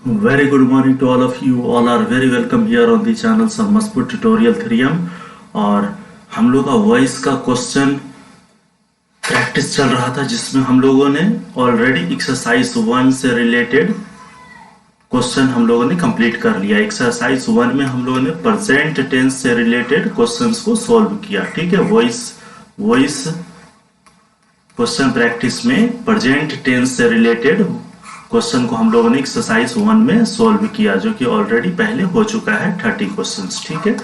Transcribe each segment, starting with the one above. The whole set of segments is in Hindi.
Very good morning to all of you. All are very welcome here on the channel Sammaspur Tutorial Theorem. और हम लोग का वॉइस का क्वेश्चन प्रैक्टिस चल रहा था जिसमें हम लोगों ने ऑलरेडी एक्सरसाइज 1 से रिलेटेड क्वेश्चन हम लोगों ने कंप्लीट कर लिया। एक्सरसाइज 1 में हम लोगों ने प्रेजेंट टेंस से रिलेटेड क्वेश्चंस को सॉल्व किया। ठीक है, वॉइस क्वेश्चन प्रैक्टिस में प्रेजेंट टेंस से रिलेटेड क्वेश्चन को हम लोगों ने एक्सरसाइज 1 में सॉल्व किया, जो कि ऑलरेडी पहले हो चुका है 30 क्वेश्चंस। ठीक है,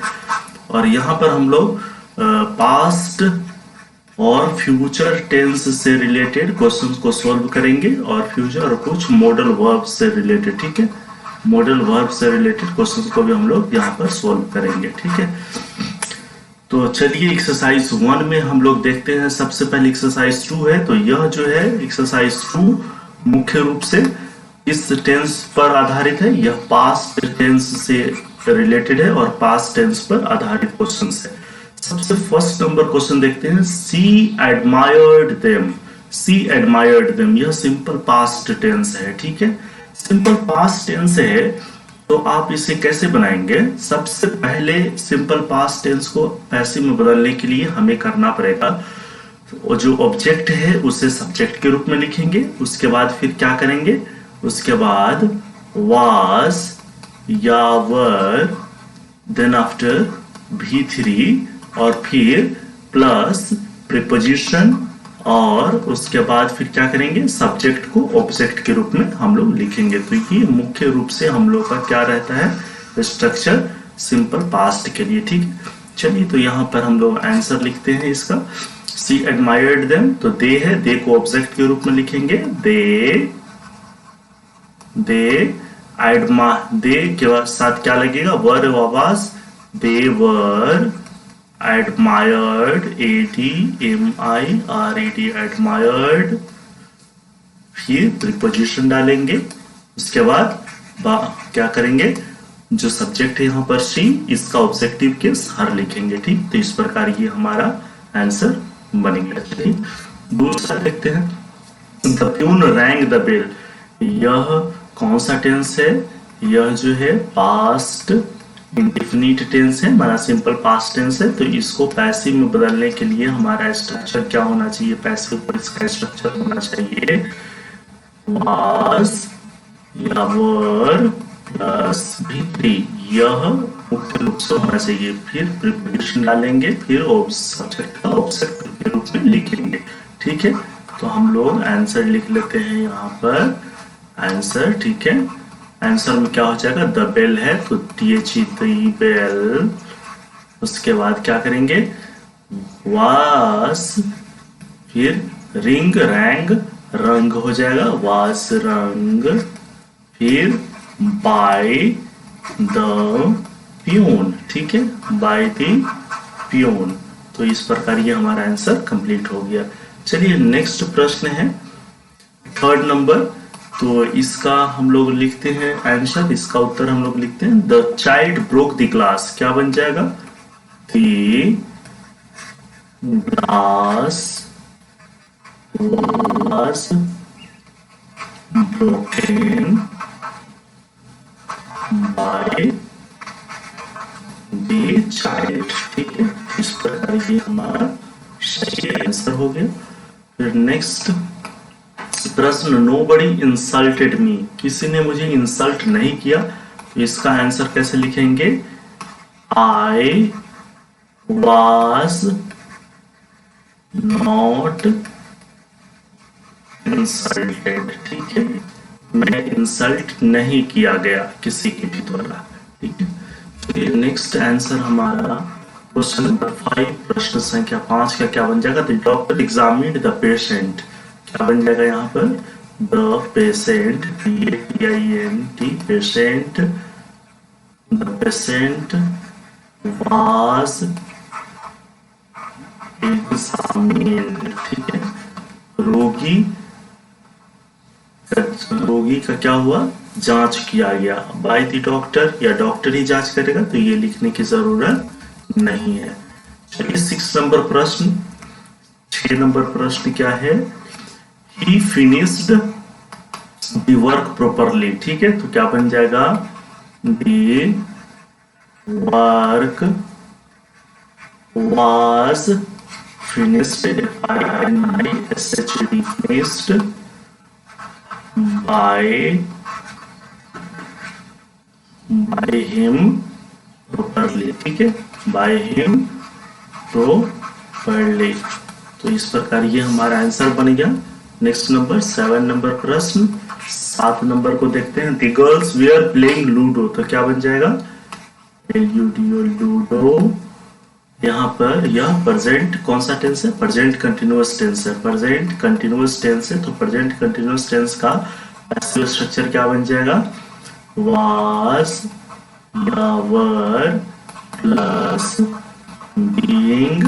और यहाँ पर हम लोग पास्ट और फ्यूचर टेंस से रिलेटेड क्वेश्चंस को सॉल्व करेंगे और फ्यूचर और कुछ मॉडल वर्ब से रिलेटेड। ठीक है, मॉडल वर्ब से रिलेटेड क्वेश्चंस को भी हम लोग यहाँ पर सॉल्व करेंगे। ठीक है, तो चलिए एक्सरसाइज 1 में हम लोग देखते हैं। सबसे पहले एक्सरसाइज 2 है, तो यह जो है एक्सरसाइज 2 मुख्य रूप से इस टेंस पर आधारित है। यह पास्ट टेंस से रिलेटेड है और पास्ट टेंस पर आधारित क्वेश्चंस है। सबसे फर्स्ट नंबर क्वेश्चन देखते हैं। सी एडमायर्ड देम। सी एडमायर्ड देम, यह सिंपल पास्ट टेंस है। ठीक है, सिंपल पास्ट टेंस है, तो आप इसे कैसे बनाएंगे? सबसे पहले सिंपल पास्ट टेंस को पैसिव में बदलने के लिए हमें करना पड़ेगा, और जो ऑब्जेक्ट है उसे सब्जेक्ट के रूप में लिखेंगे। उसके बाद फिर क्या करेंगे? उसके बाद वाज या वर, देन आफ्टर V3 और फिर प्लस प्रीपोजिशन, और उसके बाद फिर क्या करेंगे? सब्जेक्ट को ऑब्जेक्ट के रूप में हम लोग लिखेंगे। तो ये मुख्य रूप से हम लोग का क्या रहता है स्ट्रक्चर सिंपल पास्ट के लिए। ठीक, चलिए तो यहाँ पर हम लोग आंसर लिखते हैं इसका। सी एडमायर्ड देम, तो दे है, दे को ऑब्जेक्ट के रूप में लिखेंगे। दे के साथ क्या लगेगा? वर was, they were admired, ADMIRED admired, फिर प्रीपोजिशन डालेंगे। उसके बाद क्या करेंगे? जो सब्जेक्ट है यहाँ पर सी, इसका ऑब्जेक्टिव केस हर लिखेंगे। ठीक, तो इस प्रकार ये हमारा आंसर बनेगा। चलिए दूसरा देखते हैं। The peon rang the bell, यह कौन सा टेंस है? यह जो है पास्ट इंडेफिनिट टेंस है, हमारा सिंपल पास्ट टेंस है। तो इसको पैसिव में बदलने के लिए हमारा स्ट्रक्चर क्या होना चाहिए? पैसिव पर इसका स्ट्रक्चर होना चाहिए वाज या वर प्लस V3, यह मुख्य रूप से होना चाहिए। फिर प्रीपोजिशन डालेंगे, फिर सब्जेक्ट का ऑब्जेक्ट के रूप में लिखेंगे। ठीक है, तो हम लोग आंसर लिख लेते हैं यहाँ पर आंसर। ठीक है, आंसर में क्या हो जाएगा? द बेल है, तो THE बेल। उसके बाद क्या करेंगे? वास, फिर रिंग रैंग, रंग हो जाएगा, वास रंग, फिर बाय द प्यून। ठीक है, बाय द प्यून। तो इस प्रकार ये हमारा आंसर कंप्लीट हो गया। चलिए नेक्स्ट प्रश्न है 3rd नंबर, तो इसका हम लोग लिखते हैं आंसर, इसका उत्तर हम लोग लिखते हैं the child broke the glass. क्या बन जाएगा? The glass was broken by the child. ठीक है, इस प्रकार ये हमारा सही आंसर हो गया। फिर नेक्स्ट प्रश्न, नोबडी इंसल्टेड मी, किसी ने मुझे इंसल्ट नहीं किया। तो इसका आंसर कैसे लिखेंगे? I was not insulted. ठीक है, मैं इंसल्ट नहीं किया गया किसी के भी द्वारा। ठीक है, तो नेक्स्ट आंसर हमारा क्वेश्चन नंबर 5, प्रश्न संख्या 5 का क्या बन जाएगा? The doctor examined the patient, क्या बन जाएगा यहाँ पर? The patient, PATIENT patient, the patient was examined. ठीक है, रोगी का क्या हुआ? जांच किया गया बाय द डॉक्टर, या डॉक्टर ही जांच करेगा, तो ये लिखने की जरूरत नहीं है। चलिए 6 नंबर प्रश्न। 6 नंबर प्रश्न क्या है? He finished the work properly, ठीक है। तो क्या बन जाएगा, the work was finished, FINISHD, finished by him properly, ठीक है, by him properly। तो इस प्रकार ये हमारा आंसर बन गया। नेक्स्ट नंबर 7 नंबर प्रश्न, 7 नंबर को देखते हैं। The girls we are playing ludo, तो क्या बन जाएगा, LUDO, लूडो। यहाँ पर यह प्रेजेंट कौन सा टेंस है, प्रेजेंट कंटिन्यूअस टेंस है, प्रेजेंट कंटिन्यूअस टेंस है। तो प्रेजेंट कंटिन्यूअस टेंस का पैसिव स्ट्रक्चर क्या बन जाएगा, वाज या वर प्लस बीइंग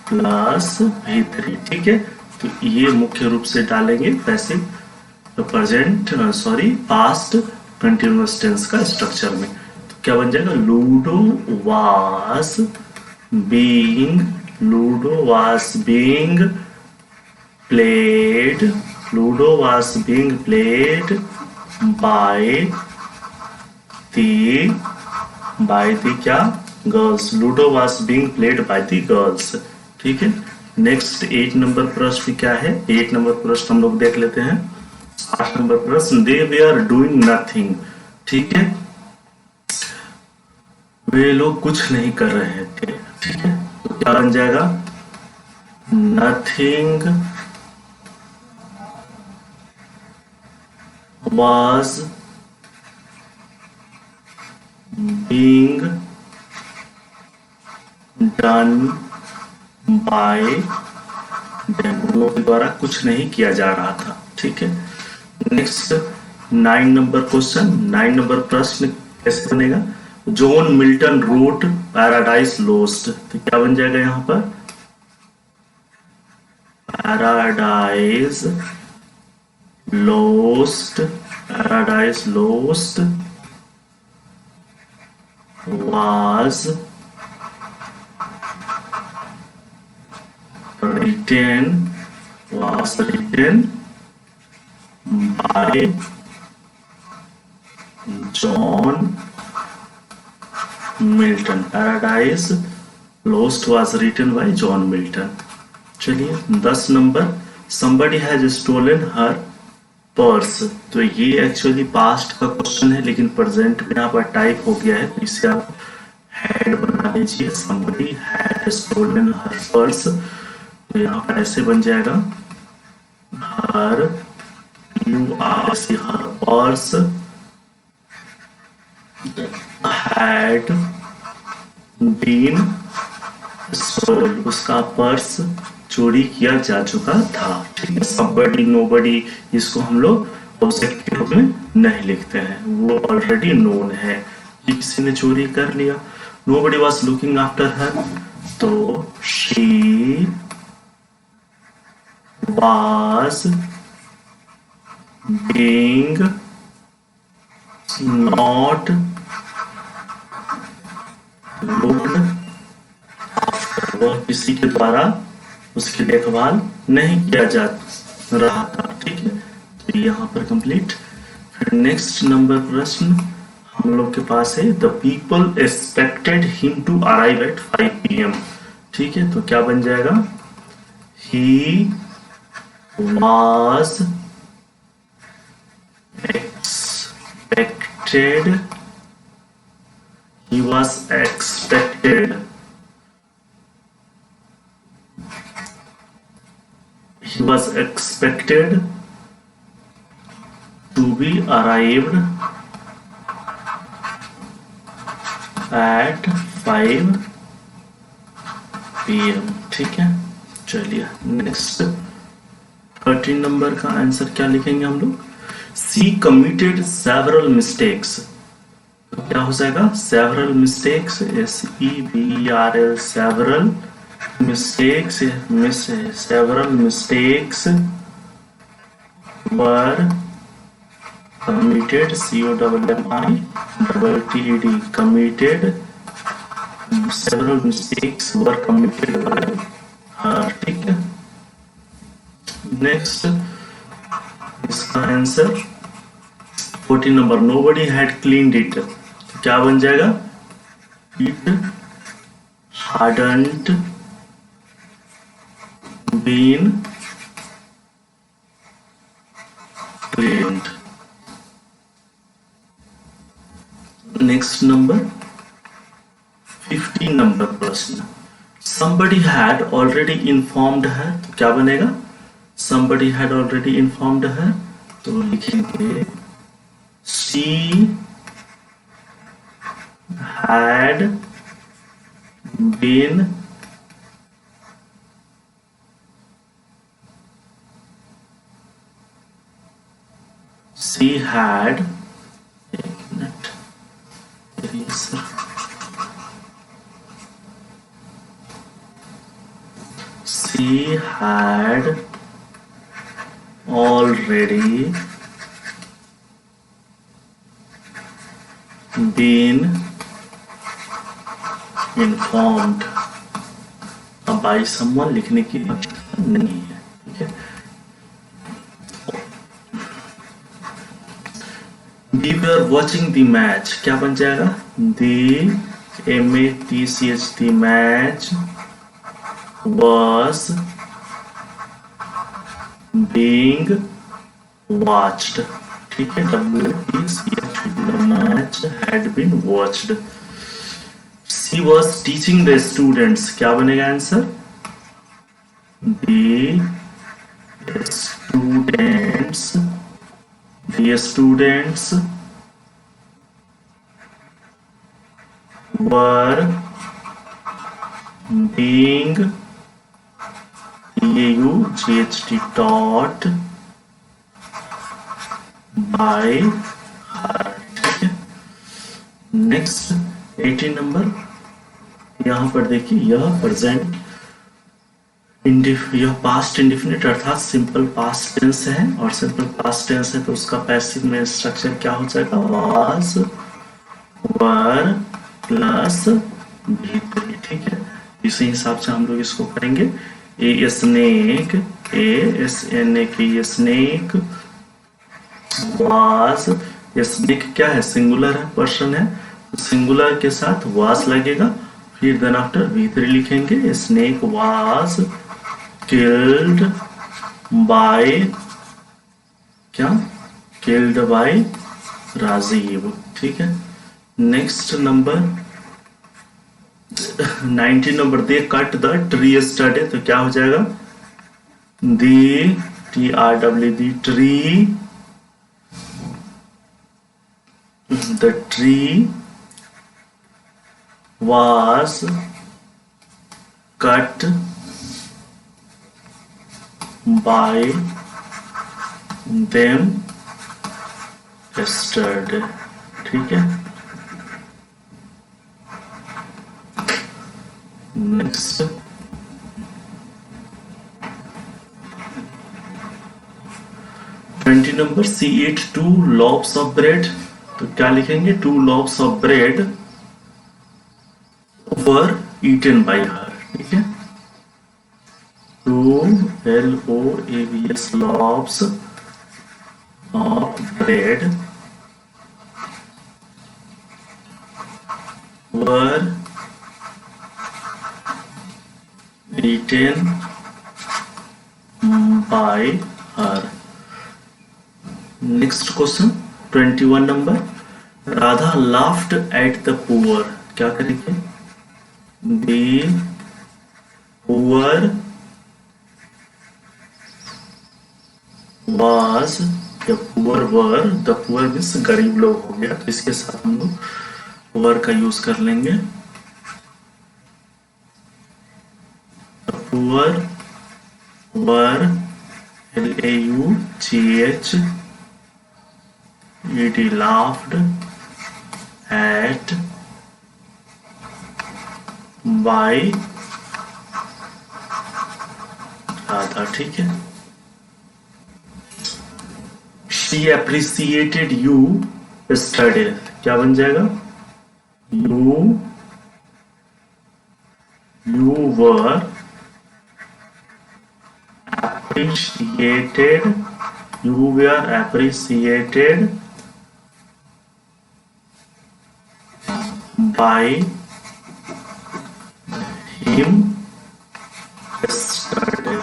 प्लस V3, ठीक है। तो ये मुख्य रूप से डालेंगे passive present past continuous tense का स्ट्रक्चर में। तो क्या बन जाएगा, Ludo was being, Ludo was being played, Ludo was being played by the क्या, girls, Ludo was being played by the girls, ठीक है। नेक्स्ट 8 नंबर प्रश्न क्या है, 8 नंबर प्रश्न हम लोग देख लेते हैं। 8 नंबर प्रश्न, दे वे आर डूइंग नथिंग, ठीक है, वे लोग कुछ नहीं कर रहे थे, ठीक है। तो क्या बन जाएगा, nothing was being done by them, उनके द्वारा कुछ नहीं किया जा रहा था, ठीक है। नेक्स्ट 9 नंबर क्वेश्चन, 9 नंबर प्रश्न कैसे बनेगा, John Milton wrote Paradise Lost, तो क्या बन जाएगा यहां पर, Paradise Lost, Paradise Lost was written by John Milton, Paradise Lost was written by John Milton। चलिए 10 number, somebody has stolen her purse, तो ये एक्चुअली पास्ट का क्वेश्चन है लेकिन प्रेजेंट में यहाँ पर टाइप हो गया है, तो इसे आप हैड बना लीजिए, somebody had stolen her purse. तो यहाँ पर ऐसे बन जाएगा, her her purse had been stolen, उसका पर्स चोरी किया जा चुका था, ठीक है। somebody nobody इसको हम लोग ऑब्जेक्ट के रूप में नहीं लिखते हैं, वो ऑलरेडी नोन है, किसी ने चोरी कर लिया। nobody was looking after her, तो she was being not looked after, वह किसी के द्वारा उसकी देखभाल नहीं किया जा रहा था, ठीक है। तो यहाँ पर कंप्लीट। फिर नेक्स्ट नंबर प्रश्न हम लोग के पास है, the people expected him to arrive at 5 PM, ठीक है। तो क्या बन जाएगा, he was expected he was expected to be arrived at 5 PM, ठीक है। चलिए नेक्स्ट 13 नंबर का आंसर क्या लिखेंगे हम लोग, सी कमिटेड सेवरल मिस्टेक्स, तो क्या हो जाएगा, several mistakes, SEVERL, several mistakes several mistakes were committed, COMMITTED, committed, several mistakes were committed by her, ठीक है। नेक्स्ट इसका answer 14 number, nobody had cleaned it, तो क्या बन जाएगा? It hadn't been cleaned. Next number 15 number प्रश्न, somebody had already informed her, तो क्या बनेगा? somebody had already informed her, तो लिखेंगे she had been एक minute, she had already been informed by someone लिखने की आवश्यकता नहीं है, ठीक है। We were watching the match, क्या बन जाएगा? The match, the match was being watched, ठीक है। the match had been watched. She was teaching the students, क्या बनेगा answer? The students were being taught by her, ठीक है। नेक्स्ट 18 नंबर, यहाँ पर देखिए, यह प्रेजेंट यह पास्ट इंडिफिनिट अर्थात सिंपल पास्ट टेंस है, और सिंपल पास्ट टेंस है तो उसका पैसिव में स्ट्रक्चर क्या हो जाएगा? वाज, वर प्लस भी, ठीक है। इसी हिसाब से हम लोग इसको करेंगे। A snake, snake was, snake क्या है? सिंगुलर है, पर्सन है, सिंगुलर के साथ वाज लगेगा, फिर देन आफ्टर V3 लिखेंगे। स्नेक वाज killed by, क्या? killed by राजीव, ठीक है। Next number 19 number, they cut the tree yesterday, तो क्या हो जाएगा? दी TRW, the tree, the tree was cut by them yesterday, ठीक है। Next 20 number, she ate 2 loaves of bread, तो क्या लिखेंगे? 2 loaves of bread were eaten by her, ठीक है। 2 LOAVS loaves of bread were eaten by her. Next question 21 number, Radha laughed at the poor, क्या करेंगे? The poor was, the poor were, the poor means गरीब लोग हो गया, तो इसके साथ हम लोग were का यूज कर लेंगे। The poor were LAUGHED laughed at by Radha, ठीक है। She appreciated you yesterday, क्या बन जाएगा? You were appreciated, you were appreciated by him yesterday.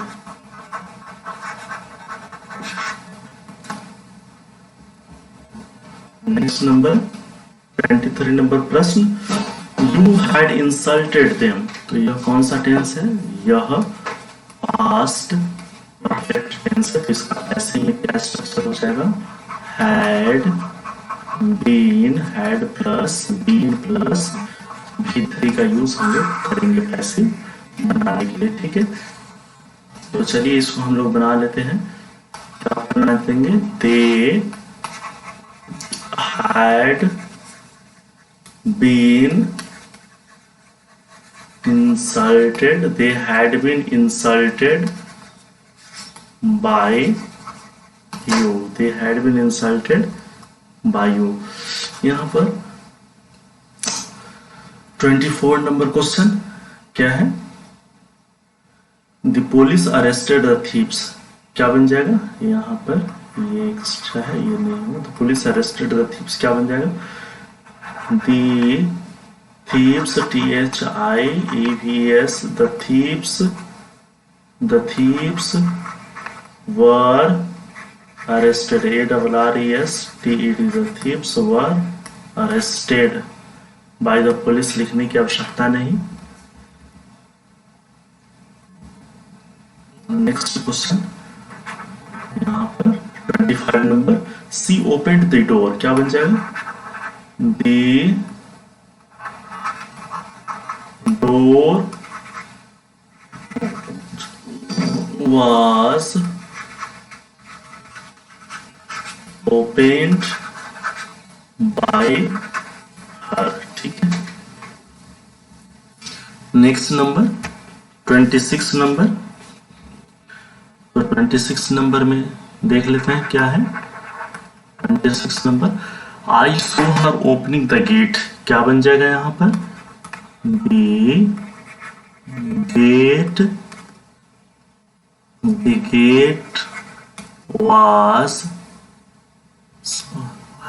Next number 23 number प्रश्न, यू हैड इंसल्टेड देम। तो यह कौन सा टेंस है? यह पास्ट परफेक्ट टेंस है। तो इसका ऐसे ही क्या स्ट्रक्चर हो जाएगा? Had been, had plus been plus V3 का यूज हम लोग करेंगे पैसिव बनाने के लिए। ठीक है, तो चलिए इसको हम लोग बना लेते हैं। क्या बना देंगे? दे had been insulted, they had been insulted by you, they had been insulted by you। यहां पर 24 नंबर क्वेश्चन क्या है? The police arrested the thieves। क्या बन जाएगा? यहां पर ये एक्स्ट्रा है, ये नहीं हो तो पुलिस अरेस्टेड द थीव्स क्या बन जाएगा? The thieves, THIEVS, the thieves were arrested, ARRESTED, the thieves were arrested by the police लिखने की आवश्यकता नहीं। नेक्स्ट क्वेश्चन यहाँ पर 25 number, she opened the door. क्या बन जाएगा? The door was opened by her. ठीक है, नेक्स्ट नंबर 26 नंबर। तो 26 नंबर में देख लेते हैं क्या है। 26 number, I saw her opening the gate. क्या बन जाएगा यहां पर? The gate was,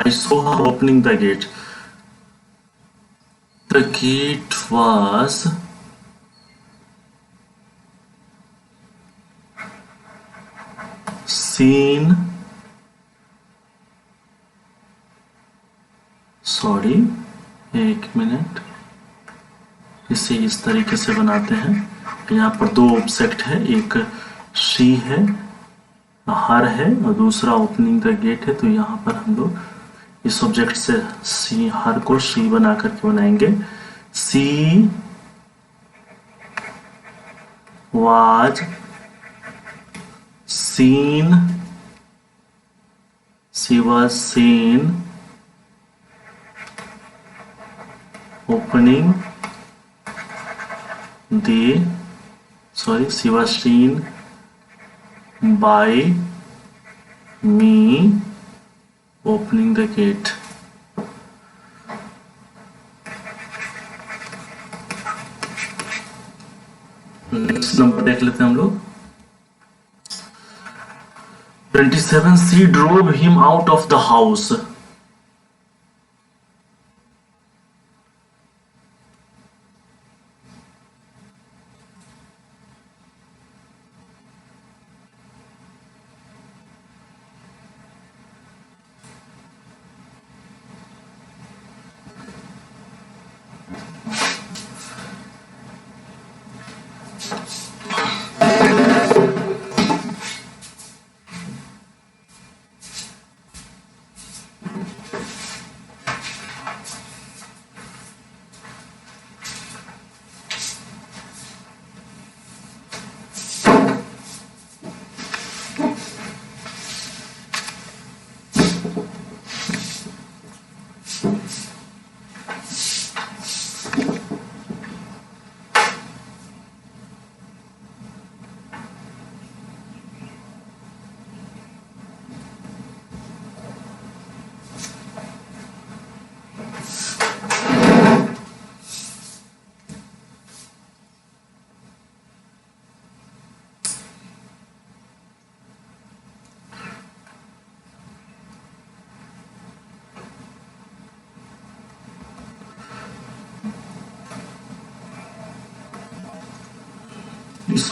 I saw her opening the gate, the gate was seen, sorry एक मिनट, इसे इस तरीके से बनाते हैं। यहाँ पर दो ऑब्जेक्ट है, एक शी है, हर है, और दूसरा ओपनिंग द गेट है। तो यहाँ पर हम लोग इस ऑब्जेक्ट से सी, हर को शी बना करके बनाएंगे। She was seen, she was seen opening the, she was seen by me opening the gate। Next number देख लेते हैं हम लोग 27, she drove him out of the house।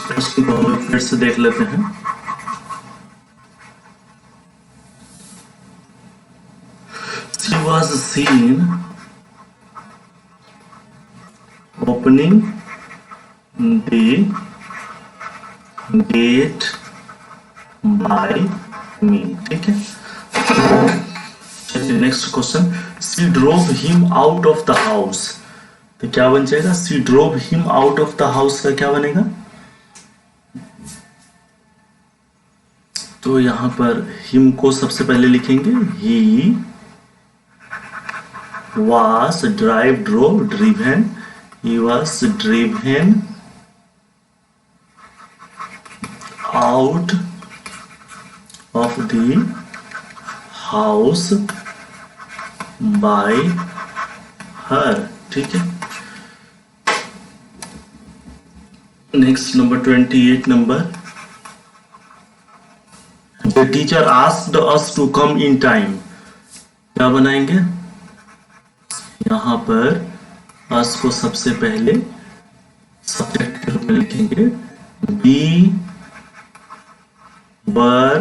Question को हम फिर से देख लेते हैं। She was seen opening the gate by me। ठीक है, चलिए next question. She drove him out of the house। तो क्या बन जाएगा? She drove him out of the house का क्या बनेगा? तो यहां पर him को सबसे पहले लिखेंगे he was driven, he was driven out of the house by her। ठीक है, next number 28 number. The teacher asked us to come in time। क्या बनाएंगे? यहां पर us को सबसे पहले सब्जेक्ट के रूप में लिखेंगे। We were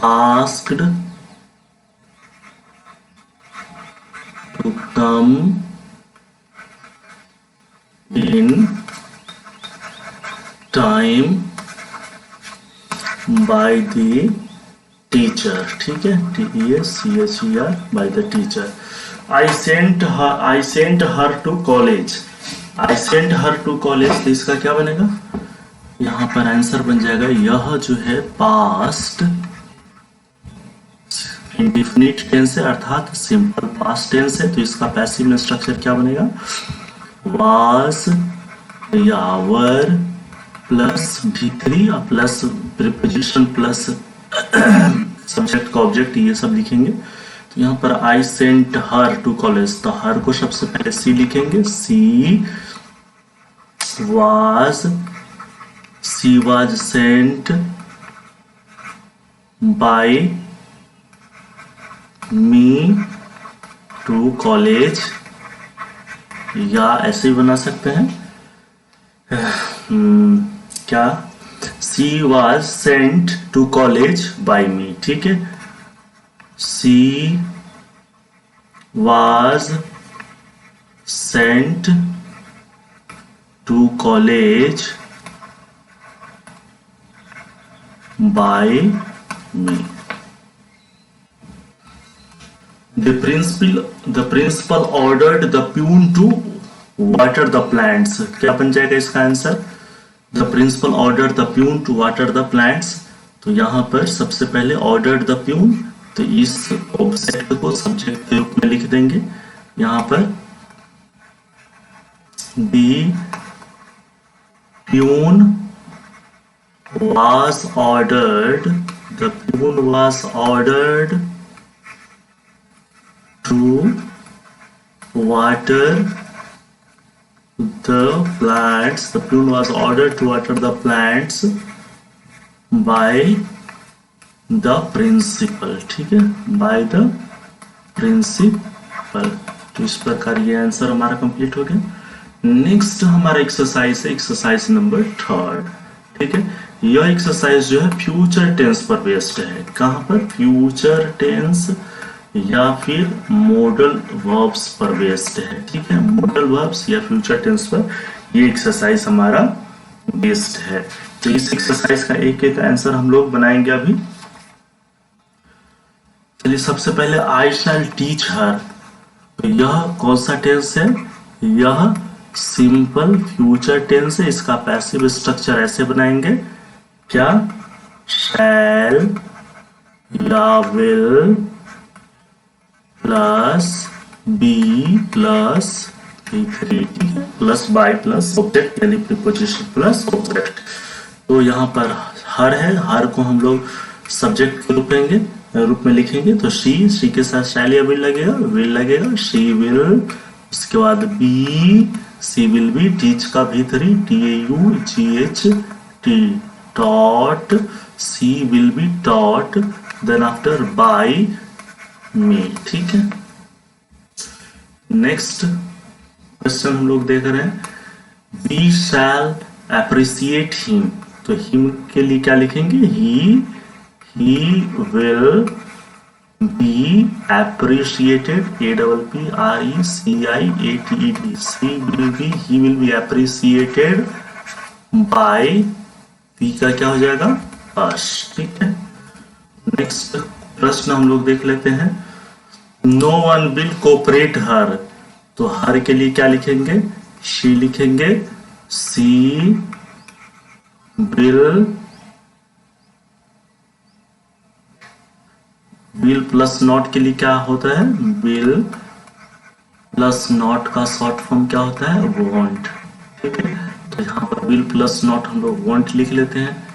asked to come in time by the teacher। ठीक है, TEACHER by the teacher। I sent her to college। I sent her to college, तो इसका क्या बनेगा? यहां पर आंसर बन जाएगा, यह जो है पास्ट इंडिफिनिट टेंस है, अर्थात सिंपल पास्ट टेंस है, तो इसका पैसिव में स्ट्रक्चर क्या बनेगा? वाज या वर प्लस V3 और प्लस प्रीपोजिशन प्लस सब्जेक्ट का ऑब्जेक्ट, ये सब लिखेंगे। तो यहाँ पर I sent her to college, तो हर को सबसे पहले सी लिखेंगे। She was sent by me to college, या ऐसे ही बना सकते हैं क्या? She was sent to college by me. ठीक है, she was sent to college by me. The principal ordered the peon to water the plants। क्या बन जाएगा इसका answer? The principal ordered the peon to water the plants। तो यहां पर सबसे पहले ordered the peon, तो इस ऑब्जेक्ट को सब्जेक्ट के रूप में लिख देंगे। यहां पर the peon was ordered to water the plants। The peon was ordered to water the plants by the principal। ठीक है, by the principal। तो इस प्रकार ये आंसर हमारा कंप्लीट हो गया। नेक्स्ट हमारा एक्सरसाइज है, एक्सरसाइज नंबर 3। ठीक है, यह एक्सरसाइज जो है फ्यूचर टेंस पर बेस्ड है। कहां पर? फ्यूचर टेंस या फिर मॉडल वर्ब्स पर बेस्ड है। ठीक है, मॉडल वर्ब्स या फ्यूचर टेंस पर ये एक्सरसाइज हमारा बेस्ड है। तो इस एक्सरसाइज का एक एक आंसर हम लोग बनाएंगे अभी। चलिए, सबसे पहले आई शैल टीच हर, तो यह कौन सा टेंस है? यह सिंपल फ्यूचर टेंस है। इसका पैसिव स्ट्रक्चर ऐसे बनाएंगे, क्या? शैल या will plus B plus V3। ठीक है, प्लस बाय प्लस ऑब्जेक्ट यानी प्रीपोजिशन प्लस ऑब्जेक्ट। तो यहाँ पर हर है, हर को हम लोग सब्जेक्ट के रूप में लिखेंगे। तो शी के साथ शैल या विल लगेगा, शी विल। उसके बाद be, she will be, teach का V3 TAUGHT taught, she will be taught, then after by me. ठीक है, नेक्स्ट क्वेश्चन हम लोग देख रहे हैं, वी शैल अप्रिसिएट हिम, तो हिम के लिए क्या लिखेंगे? He will be appreciated, appreciated, he will be appreciated by, p का क्या हो जाएगा? us, ठीक है। नेक्स्ट प्रश्न हम लोग देख लेते हैं। नो वन विल कोऑपरेट हर, तो हर के लिए क्या लिखेंगे? शी लिखेंगे। सी विल प्लस नॉट के लिए क्या होता है? विल प्लस नॉट का शॉर्ट फॉर्म क्या होता है? वॉन्ट, ठीक है। तो यहाँ पर विल प्लस नॉट हम लोग वॉन्ट लिख लेते हैं।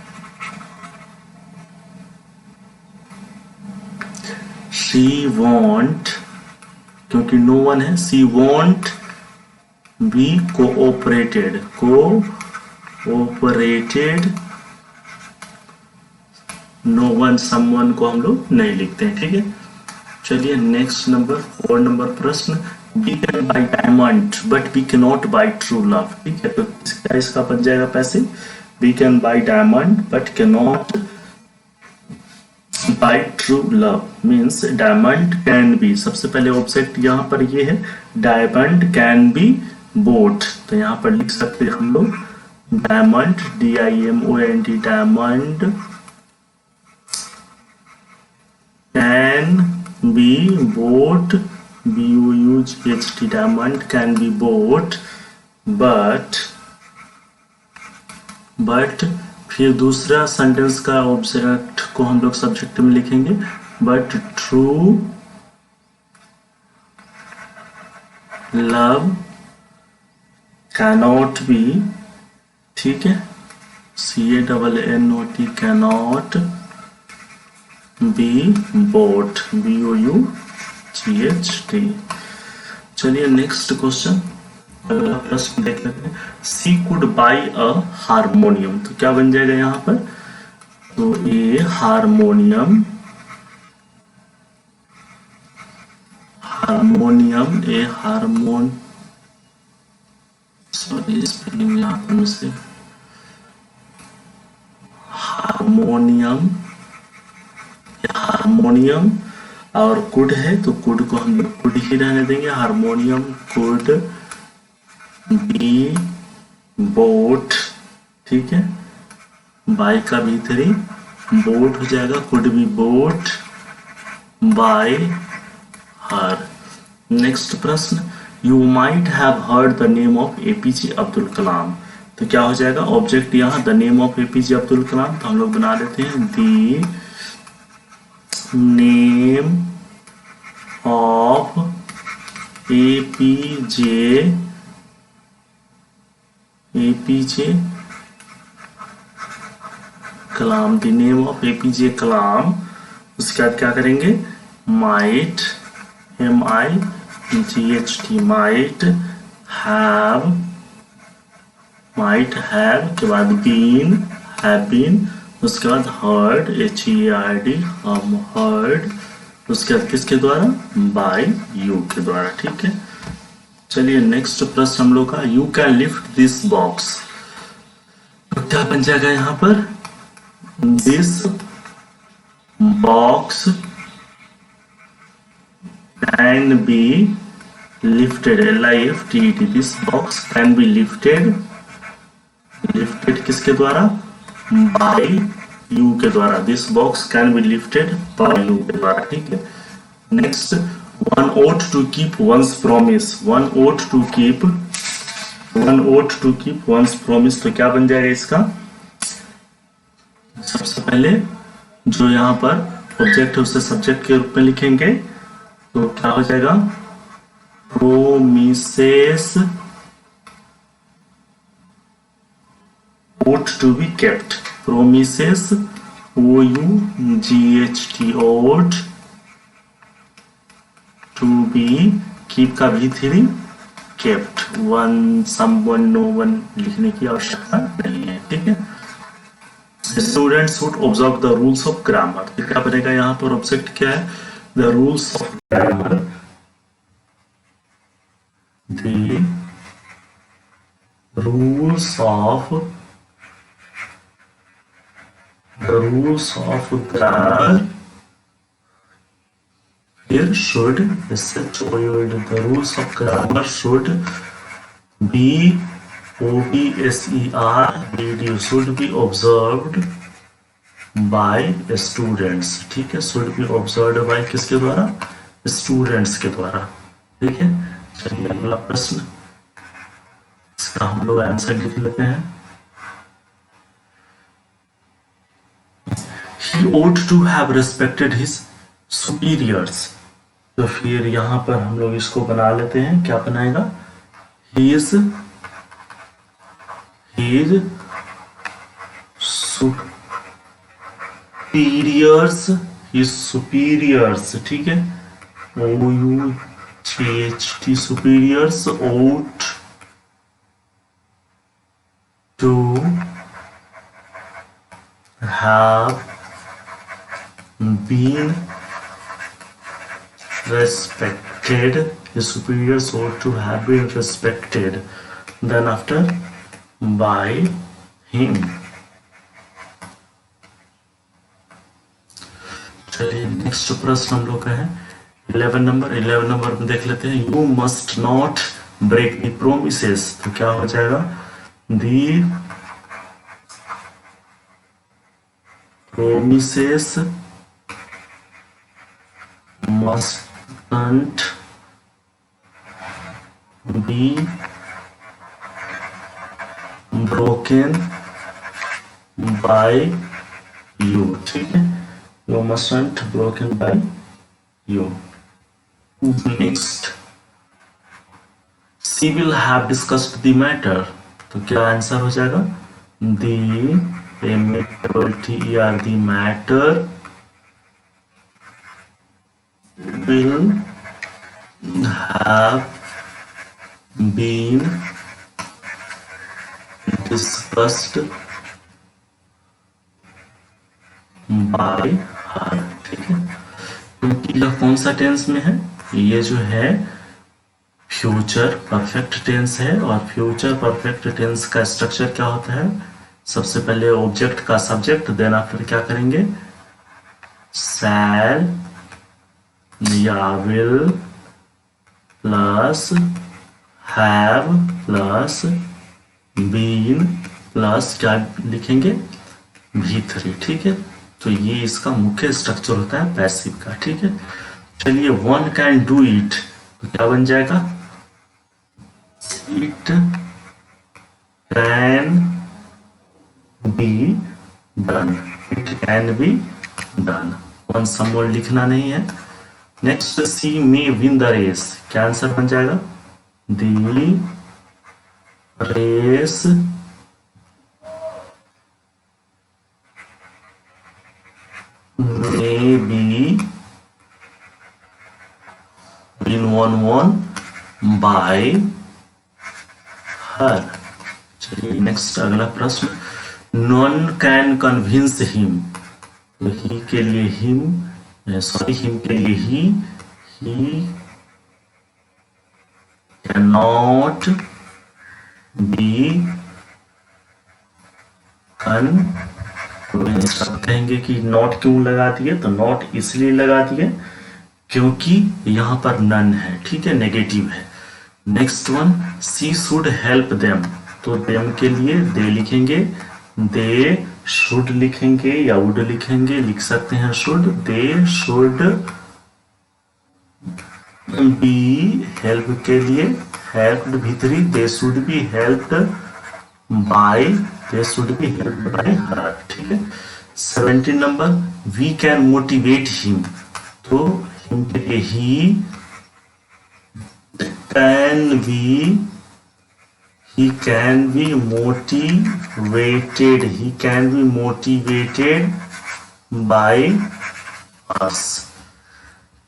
शी वॉन्ट, क्योंकि नो वन है, she won't be cooperated, cooperated, no one someone को हम लोग नहीं लिखते हैं, ठीक है। चलिए नेक्स्ट नंबर 4 नंबर प्रश्न। We can buy diamond but we can not buy true love, ठीक है। तो क्या इसका बन जाएगा पैसे? We can buy diamond but can not buy true love, means diamond can be, सबसे पहले ऑब्जेक्ट यहाँ पर ये है, डायमंड कैन बी बोट, तो यहाँ पर लिख सकते हैं हम लोग diamond, DIMOND, diamond can B boat, BOUGHT, diamond can B boat, but फिर दूसरा सेंटेंस का ऑब्जेक्ट को हम लोग सब्जेक्ट में लिखेंगे, but true love cannot be, ठीक है, CANNOT, cannot be boat, BOUGHT। चलिए नेक्स्ट क्वेश्चन, अगला प्रश्न देख लेते हैं। सी कुड बाई अ हारमोनियम, तो क्या बन जाएगा यहाँ पर? तो ए हारमोनियम, ए हारमोन, सॉरी स्पेलिंग यहाँ पर मिस्टेक, हारमोनियम और कुड है, तो कुड को हम लोग कुड ही रहने देंगे। हारमोनियम कुड बी बोट, ठीक है, बाय का भीतरी बोट हो जाएगा, could be bought by her. Next प्रश्न, you might have heard the name of APJ Abdul Kalam, तो क्या हो जाएगा? ऑब्जेक्ट यहाँ the name of APJ Abdul Kalam, तो हम लोग बना देते हैं the name of APJ Kalam, the name of APJ Kalam. उसके बाद क्या करेंगे? माइट, MIGHT, माइट हैव के बाद बीन, हैव बीन, उसके बाद हर्ड, HEARD, हम हर्ड, उसके बाद किसके द्वारा? बाय यू के द्वारा, ठीक है। चलिए नेक्स्ट प्रश्न हम लोग का, you can lift this box, तो क्या बन जाएगा यहाँ पर? This box can be lifted, LIFTED, this box can be lifted, lifted किसके द्वारा? बाय यू के द्वारा, this box can be lifted bye you के द्वारा, ठीक है। Next, one ought to keep one's promise, one ought to keep one's promise, तो क्या बन जाएगा इसका? सबसे पहले जो यहाँ पर ऑब्जेक्ट है उसे सब्जेक्ट के रूप में लिखेंगे, तो क्या हो जाएगा? Promises ought to be kept, promises OUGHT, ought to be, keep का भी kept, one, someone, no one लिखने की आवश्यकता नहीं है, ठीक है। Students should observe the rules of grammar, तो क्या बनेगा यहाँ पर? ऑब्जेक्ट क्या है? The rules of grammar, the rules of The rules of grammar here should the rules of grammar should be should be observed by students। ठीक है, should be observed by किसके द्वारा? स्टूडेंट्स के द्वारा। ठीक है, चलिए अगला प्रश्न, इसका हम लोग आंसर लिख लेते हैं। He ought to have respected his superiors। तो फिर यहाँ पर हम लोग इसको बना लेते हैं, क्या बनाएगा? His superiors, ठीक है, OUGHT superiors ought to have been respected। His superiors ought to have been respected then after by him। चलिए नेक्स्ट प्रश्न हम लोग का है 11 नंबर में देख लेते हैं। You must not break the promises. तो क्या हो जाएगा? दी promises mustn't be broken by you। ठीक है, you mustn't broken by you। Next, she will have discussed the matter। तो क्या आंसर हो जाएगा? The the matter will have been discussed by her। ठीक है, क्योंकि यह कौन सा टेंस में है? ये जो है फ्यूचर परफेक्ट टेंस है, और फ्यूचर परफेक्ट टेंस का स्ट्रक्चर क्या होता है? सबसे पहले ऑब्जेक्ट का सब्जेक्ट, देन आफ्टर क्या करेंगे? शैल या will plus have plus been plus क्या लिखेंगे? V3। ठीक है, तो ये इसका मुख्य स्ट्रक्चर होता है पैसिव का। ठीक है, चलिए वन कैन डू इट, तो क्या बन जाएगा? It can be done. It can be done. One someone लिखना नहीं है। Next, she may win the race. क्या आंसर बन जाएगा? The race may be won by her। चलिए नेक्स्ट अगला प्रश्न, नॉन कैन कन्विंस हिम। तो ही के लिए हिम के लिए ही कैन नॉट बी कहेंगे कि नॉट क्यों लगा दिए? तो नॉट इसलिए लगा दिए क्योंकि यहां पर नन है। ठीक है, नेगेटिव है। Next one, she should help them. तो देम के लिए दे लिखेंगे, दे शुड लिखेंगे या वुड लिखेंगे, लिख सकते हैं should. They should be help के लिए helped V3, they should be helped by, they should be helped by her. ठीक है, 17 number, we can motivate him. तो हिम के लिए he can be he can be motivated by us।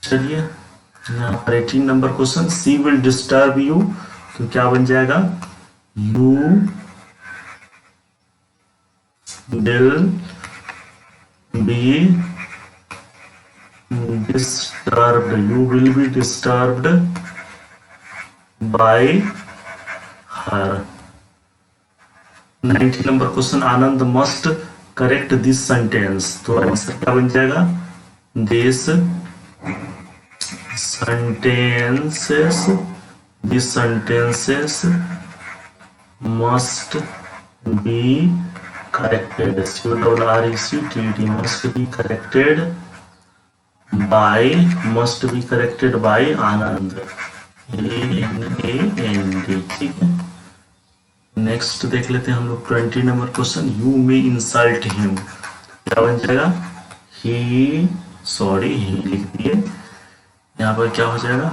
चलिए यहाँ पर 18 number question, she will disturb you. तो क्या बन जाएगा? You will be disturbed by her. 19 number question, Anand must correct this sentence, तो आंसर क्या बन जाएगा, this sentences must be corrected. CORRECTED must be corrected by Anand, AND, ठीक है। नेक्स्ट देख लेते हैं हम लोग 20 number question, you may insult him, क्या बन जाएगा, ही लिख दिए, यहाँ पर क्या हो जाएगा,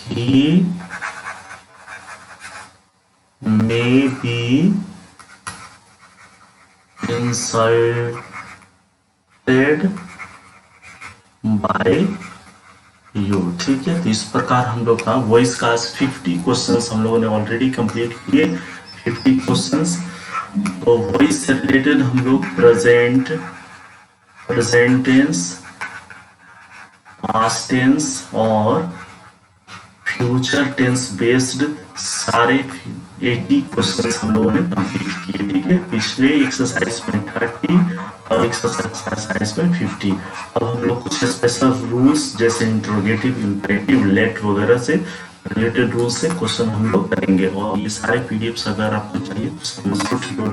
he may be insulted by you, ठीक है। तो इस प्रकार हम लोग का वॉइस का 50 क्वेश्चंस हम लोगों ने ऑलरेडी कंप्लीट किए, 50 क्वेश्चंस। तो वॉइस से रिलेटेड हम लोग प्रेजेंट टेंस, पास्ट टेंस और फ्यूचर टेंस बेस्ड सारे 80 क्वेश्चंस हम लोगों ने कंप्लीट किए, ठीक है। पिछले एक्सरसाइज में 30 और एक्सरसाइज में 50। अब हम लोग कुछ स्पेशल रूल्स जैसे इंट्रोगेटिव, इंपेरेटिव, लेट वगैरह से रिलेटेड रूल्स से क्वेश्चन हम लोग करेंगे। और ये सारे पीडीएफ्स अगर आपको चाहिए तो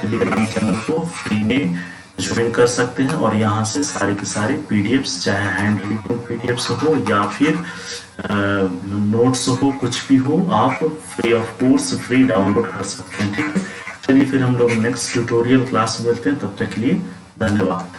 टेलीग्राम चैनल को फ्री में ज्वाइन कर सकते हैं, और यहाँ से सारे के सारे पीडीएफ्स, चाहे हैंड रिटन पीडीएफ्स हो या फिर नोट्स हो, कुछ भी हो, आप free of course free download कर सकते हैं, ठीक है। चलिए फिर हम लोग नेक्स्ट ट्यूटोरियल क्लास में मिलते हैं, तब तक के लिए धन्यवाद।